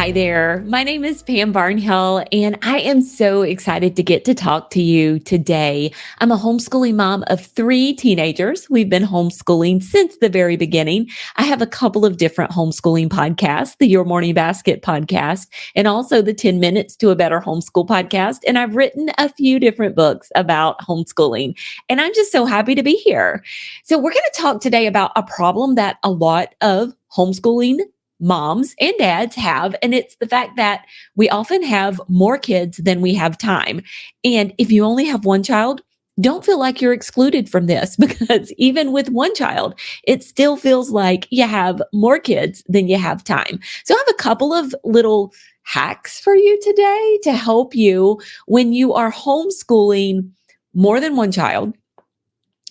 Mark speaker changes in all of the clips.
Speaker 1: Hi there. My name is Pam Barnhill, and I am so excited to get to talk to you today. I'm a homeschooling mom of three teenagers. We've been homeschooling since the very beginning. I have a couple of different homeschooling podcasts, the Your Morning Basket podcast, and also the 10 Minutes to a Better Homeschool podcast. And I've written a few different books about homeschooling, and I'm just so happy to be here. So, we're going to talk today about a problem that a lot of homeschooling moms and dads have. And it's the fact that we often have more kids than we have time. And if you only have one child, don't feel like you're excluded from this because even with one child, it still feels like you have more kids than you have time. So I have a couple of little hacks for you today to help you when you are homeschooling more than one child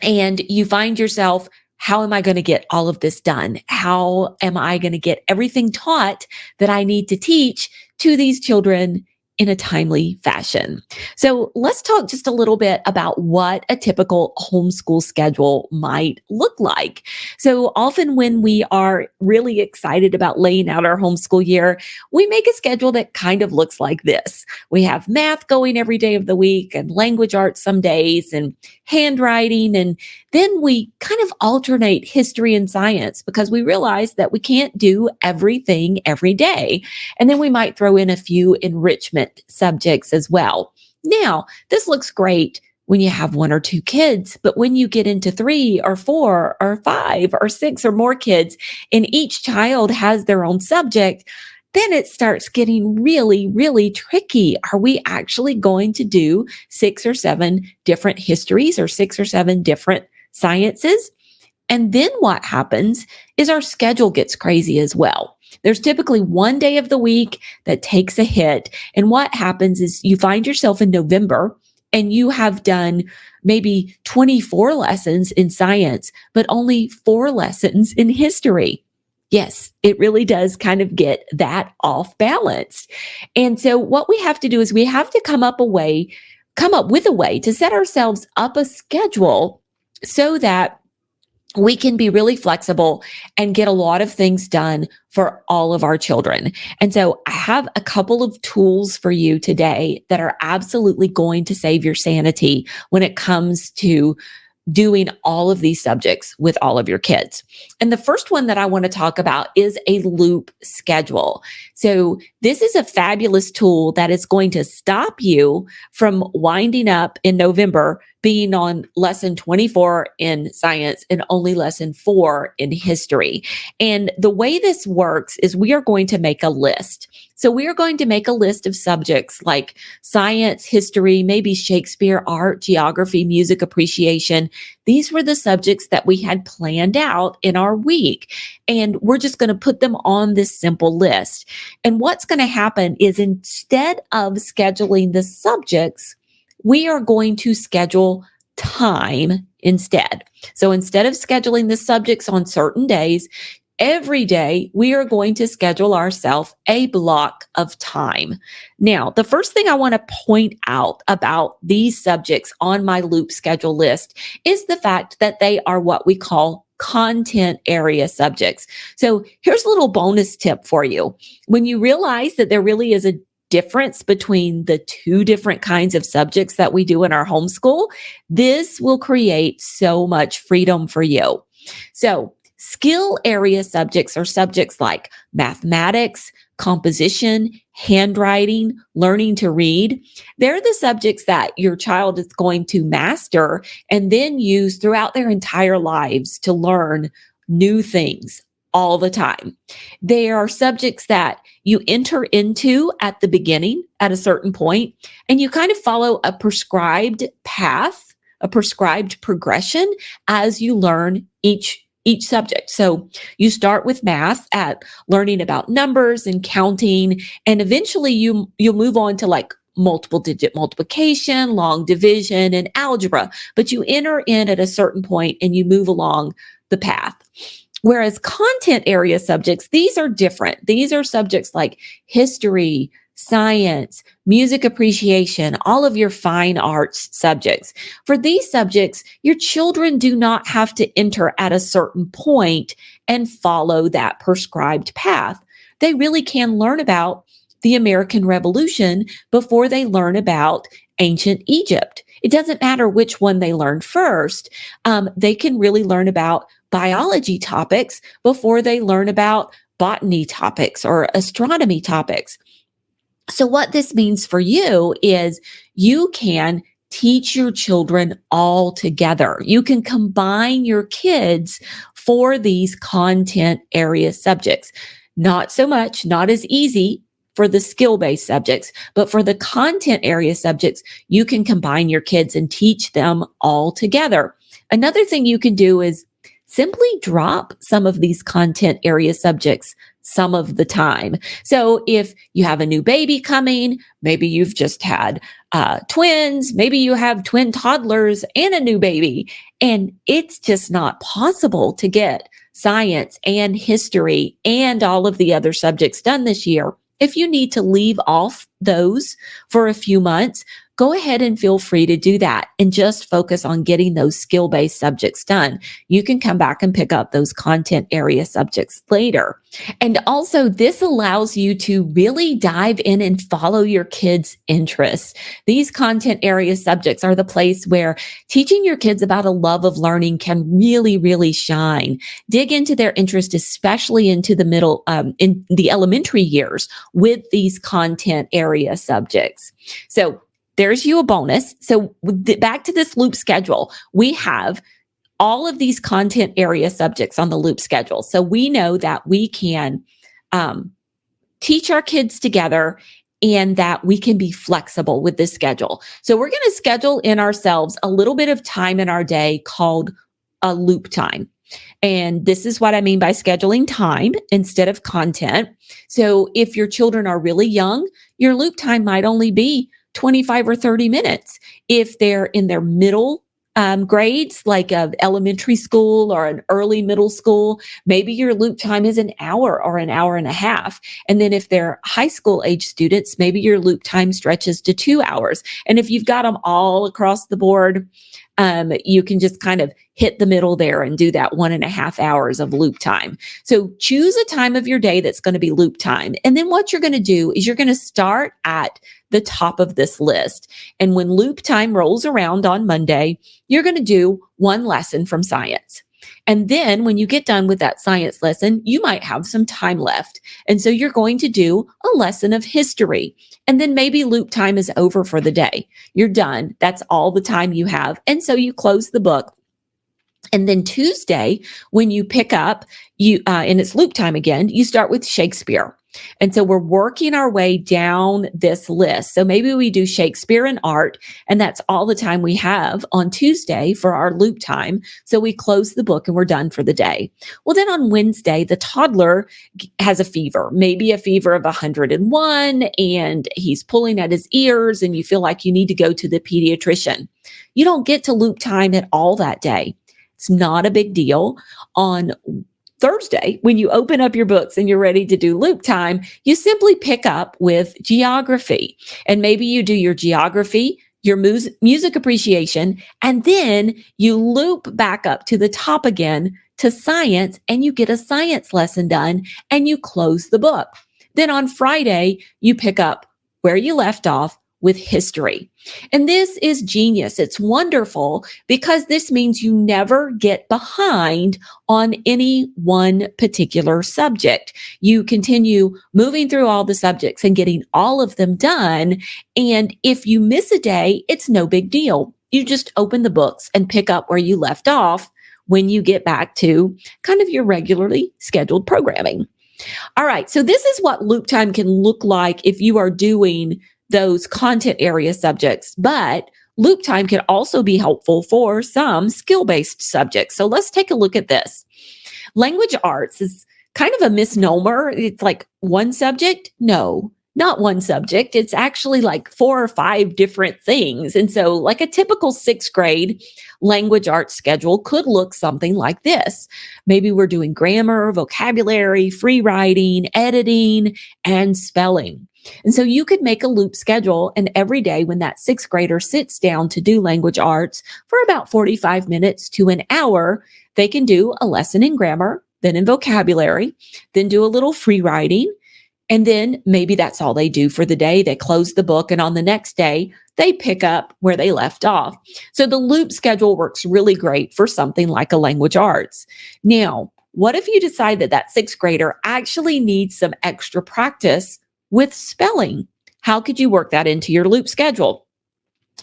Speaker 1: and you find yourself, how am I going to get all of this done? How am I going to get everything taught that I need to teach to these children in a timely fashion? So let's talk just a little bit about what a typical homeschool schedule might look like. So often when we are really excited about laying out our homeschool year, we make a schedule that kind of looks like this. We have math going every day of the week and language arts some days and handwriting. And then we kind of alternate history and science because we realize that we can't do everything every day. And then we might throw in a few enrichment subjects as well. Now, this looks great when you have one or two kids, but when you get into three or four or five or six or more kids, and each child has their own subject, then it starts getting really, really tricky. Are we actually going to do 6 or 7 different histories or 6 or 7 different sciences? And then what happens is our schedule gets crazy as well. There's typically one day of the week that takes a hit. And what happens is you find yourself in November and you have done maybe 24 lessons in science, but only 4 lessons in history. Yes, it really does kind of get that off balance. And so what we have to do is we have to come up with a way to set ourselves up a schedule so that we can be really flexible and get a lot of things done for all of our children. And so I have a couple of tools for you today that are absolutely going to save your sanity when it comes to doing all of these subjects with all of your kids. And the first one that I want to talk about is a loop schedule. So this is a fabulous tool that is going to stop you from winding up in November being on lesson 24 in science and only lesson 4 in history. And the way this works is we are going to make a list. So we are going to make a list of subjects like science, history, maybe Shakespeare, art, geography, music appreciation. These were the subjects that we had planned out in our week. And we're just going to put them on this simple list. And what's going to happen is instead of scheduling the subjects, we are going to schedule time instead. So instead of scheduling the subjects on certain days, every day we are going to schedule ourselves a block of time. Now, the first thing I want to point out about these subjects on my loop schedule list is the fact that they are what we call content area subjects. So here's a little bonus tip for you. When you realize that there really is a difference between the two different kinds of subjects that we do in our homeschool, this will create so much freedom for you. So skill area subjects are subjects like mathematics, composition, handwriting, learning to read. They're the subjects that your child is going to master and then use throughout their entire lives to learn new things all the time. They are subjects that you enter into at the beginning at a certain point, and you kind of follow a prescribed path, a prescribed progression as you learn each subject. So you start with math at learning about numbers and counting, and eventually you'll move on to like multiple digit multiplication, long division, and algebra. But you enter in at a certain point and you move along the path. Whereas content area subjects, these are different. These are subjects like history, science, music appreciation, all of your fine arts subjects. For these subjects, your children do not have to enter at a certain point and follow that prescribed path. they really can learn about the American Revolution before they learn about ancient Egypt. It doesn't matter which one they learn first. They can really learn about biology topics before they learn about botany topics or astronomy topics. So what this means for you is you can teach your children all together. You can combine your kids for these content area subjects. Not so much, not as easy for the skill-based subjects, but for the content area subjects, you can combine your kids and teach them all together. Another thing you can do is simply drop some of these content area subjects some of the time. So if you have a new baby coming, maybe you've just had twins, maybe you have twin toddlers and a new baby, and it's just not possible to get science and history and all of the other subjects done this year. If you need to leave off those for a few months, go ahead and feel free to do that and just focus on getting those skill-based subjects done. You can come back and pick up those content area subjects later. And also, this allows you to really dive in and follow your kids' interests. These content area subjects are the place where teaching your kids about a love of learning can really, really shine. Dig into their interest, especially into the middle, in the elementary years with these content area subjects. So there's you a bonus. So back to this loop schedule, we have all of these content area subjects on the loop schedule. So we know that we can teach our kids together and that we can be flexible with this schedule. So we're going to schedule in ourselves a little bit of time in our day called a loop time. And this is what I mean by scheduling time instead of content. So if your children are really young, your loop time might only be 25 or 30 minutes. If they're in their middle grades, like elementary school or an early middle school, maybe your loop time is an hour or an hour and a half. And then if they're high school age students, maybe your loop time stretches to 2 hours. And if you've got them all across the board, you can just kind of hit the middle there and do that 1.5 hours of loop time. So choose a time of your day that's going to be loop time. And then what you're going to do is you're going to start at the top of this list. And when loop time rolls around on Monday, you're going to do one lesson from science. And then when you get done with that science lesson, you might have some time left. And so you're going to do a lesson of history. And then maybe loop time is over for the day. You're done. That's all the time you have. And so you close the book. And then Tuesday, when you pick up, and it's loop time again, you start with Shakespeare. And so we're working our way down this list. So maybe we do Shakespeare and art, and that's all the time we have on Tuesday for our loop time. So we close the book and we're done for the day. Well, then on Wednesday, the toddler has a fever, maybe a fever of 101, and he's pulling at his ears, and you feel like you need to go to the pediatrician. You don't get to loop time at all that day. It's not a big deal. On Thursday, when you open up your books and you're ready to do loop time, you simply pick up with geography. And maybe you do your geography, your music appreciation, and then you loop back up to the top again to science, and you get a science lesson done, and you close the book. Then on Friday, you pick up where you left off with history. And this is genius. It's wonderful because this means you never get behind on any one particular subject. You continue moving through all the subjects and getting all of them done. And if you miss a day, it's no big deal. You just open the books and pick up where you left off when you get back to kind of your regularly scheduled programming. All right. So this is what loop time can look like if you are doing those content area subjects, but loop time can also be helpful for some skill-based subjects. So let's take a look at this. Language arts is kind of a misnomer. It's like one subject. No, not one subject. It's actually like 4 or 5 different things. And so like a typical 6th grade language arts schedule could look something like this. Maybe we're doing grammar, vocabulary, free writing, editing, and spelling. And so you could make a loop schedule, and every day when that 6th grader sits down to do language arts for about 45 minutes to an hour, they can do a lesson in grammar, then in vocabulary, then do a little free writing, And then maybe that's all they do for the day. They close the book, and on the next day, they pick up where they left off. So the loop schedule works really great for something like a language arts. Now, what if you decide that that sixth grader actually needs some extra practice with spelling? How could you work that into your loop schedule?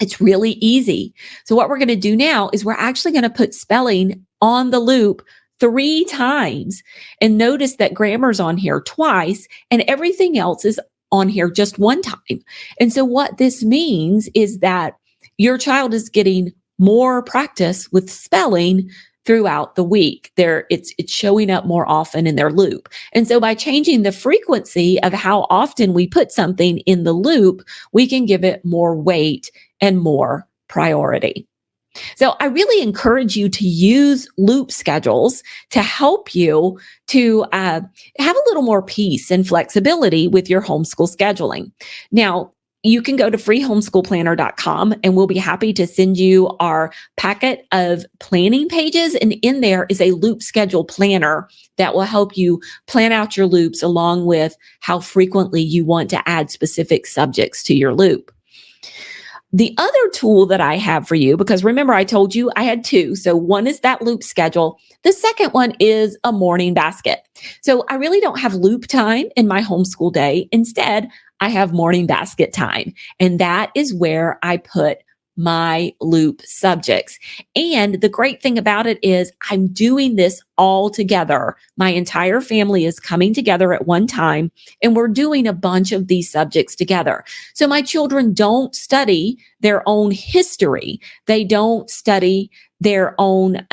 Speaker 1: It's really easy. So what we're going to do now is we're actually going to put spelling on the loop 3 times. And notice that grammar's on here twice and everything else is on here just 1 time. And so what this means is that your child is getting more practice with spelling throughout the week. It's showing up more often in their loop. And so by changing the frequency of how often we put something in the loop, we can give it more weight and more priority. So I really encourage you to use loop schedules to help you to have a little more peace and flexibility with your homeschool scheduling. Now, you can go to freehomeschoolplanner.com and we'll be happy to send you our packet of planning pages. And in there is a loop schedule planner that will help you plan out your loops along with how frequently you want to add specific subjects to your loop. The other tool that I have for you, because remember I told you I had 2. So one is that loop schedule. The second one is a morning basket. So I really don't have loop time in my homeschool day. Instead, I have morning basket time. And that is where I put my loop subjects. And the great thing about it is I'm doing this all together. My entire family is coming together at one time, and we're doing a bunch of these subjects together. So my children don't study their own history. They don't study their own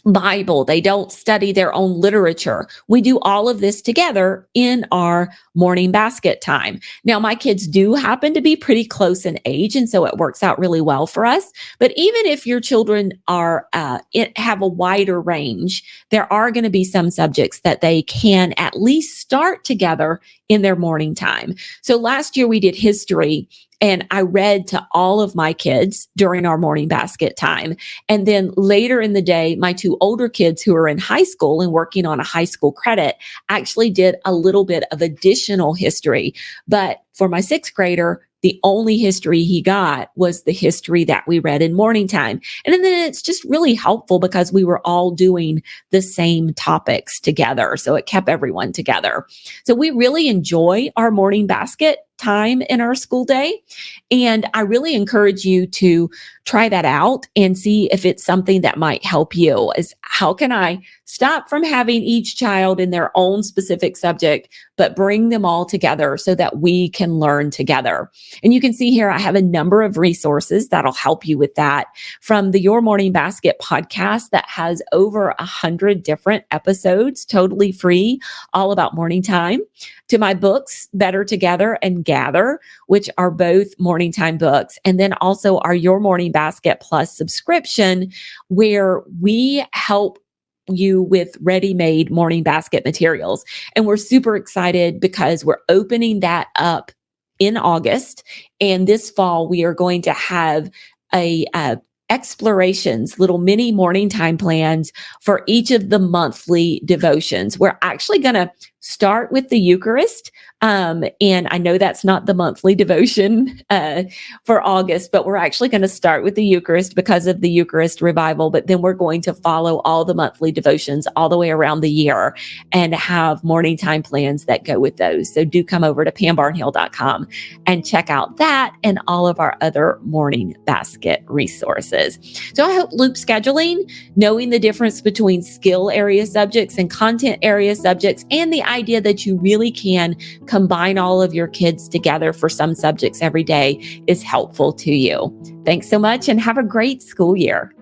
Speaker 1: Bible. They don't study their own literature. We do all of this together in our morning basket time. Now, my kids do happen to be pretty close in age, and so it works out really well for us. But even if your children are have a wider range, there are going to be some subjects that they can at least start together in their morning time. So last year we did history, and I read to all of my kids during our morning basket time. And then later in the day, my 2 older kids who are in high school and working on a high school credit actually did a little bit of additional history. But for my 6th grader, the only history he got was the history that we read in morning time. And then it's just really helpful because we were all doing the same topics together. So it kept everyone together. So we really enjoy our morning basket time in our school day. And I really encourage you to try that out and see if it's something that might help you. Is how can I stop from having each child in their own specific subject, but bring them all together so that we can learn together? And you can see here, I have a number of resources that'll help you with that, from the Your Morning Basket podcast that has over 100 different episodes, totally free, all about morning time, to my books, Better Together and Gather, which are both morning time books. And then also our Your Morning Basket Plus subscription, where we help you with ready-made morning basket materials. And we're super excited because we're opening that up in August. And this fall, we are going to have a explorations, little mini morning time plans for each of the monthly devotions. We're actually going to start with the Eucharist. And I know that's not the monthly devotion for August, but we're actually going to start with the Eucharist because of the Eucharist revival. But then we're going to follow all the monthly devotions all the way around the year and have morning time plans that go with those. So do come over to pambarnhill.com and check out that and all of our other morning basket resources. So I hope loop scheduling, knowing the difference between skill area subjects and content area subjects, and the idea that you really can combine all of your kids together for some subjects every day is helpful to you. Thanks so much and have a great school year.